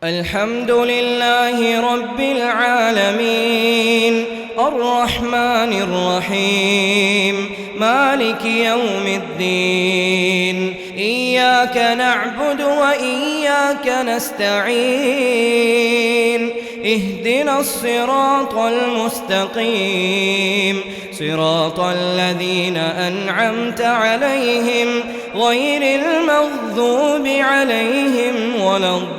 الحمد لله رب العالمين الرحمن الرحيم مالك يوم الدين إياك نعبد وإياك نستعين اهدنا الصراط المستقيم صراط الذين أنعمت عليهم غير المغضوب عليهم ولا الضالين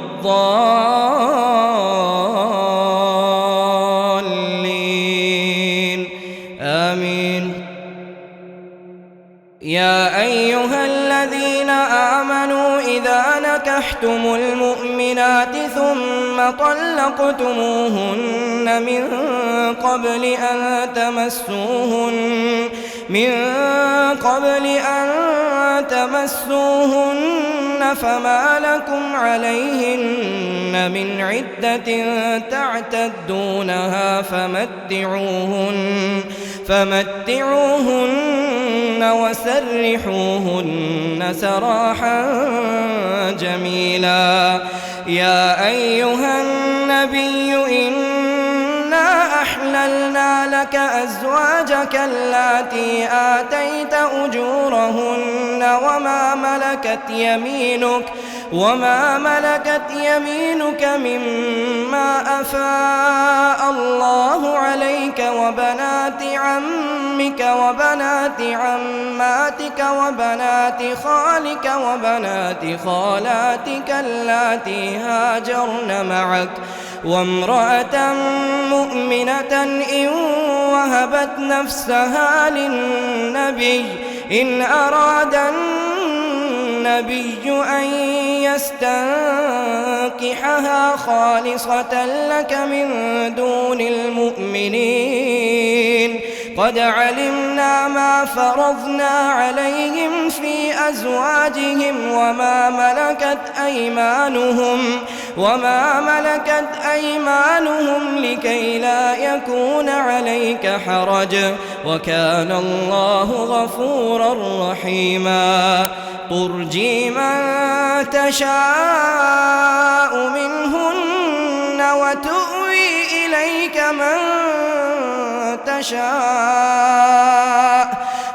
آمين. يا أيها الذين آمنوا إذا نكحتم المؤمنات ثم طلقتموهن من قبل أن تمسوهن فما لكم عليهن من عدة تعتدونها فمتعوهن وسرحوهن سراحا جميلا. يا أيها النبي إنا أحللنا لك أزواجك اللاتي آتيت أجورهن وما ملكت يمينك مما أفاء الله عليك وبنات عمك وبنات عماتك وبنات خالك وبنات خالاتك اللاتي هاجرن معك وامرأة مؤمنة إن وهبت نفسها للنبي إن أراد النبي أن يستنكحها خالصة لك من دون المؤمنين قد علمنا ما فرضنا عليهم في أزواجهم وما ملكت أيمانهم لكي لا يكون عليك حرج وكان الله غفورا رحيما. ترجي من تشاء منهن وتؤوي إليك من تشاء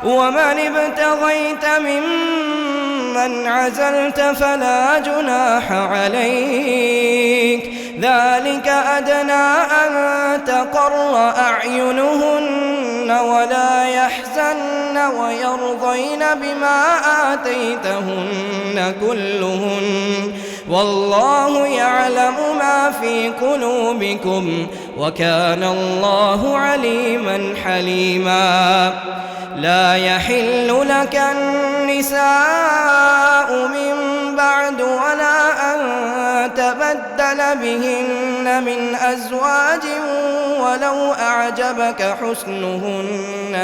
ومن ابتغيت ممن عزلت فلا جناح عليك ذلك أدنى أن تقر أعينهن ولا يحزن ويرضين بما آتيتهن كلهن والله يعلم ما في قلوبكم وكان الله عليما حليما. لا يحل لك النساء من بعد ولا أن تبدل بهن من أزواج ولو أعجبك حسنهن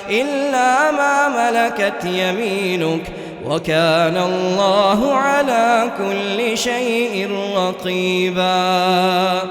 إلا ما ملكت يمينك وكان الله على كل شيء رقيبا.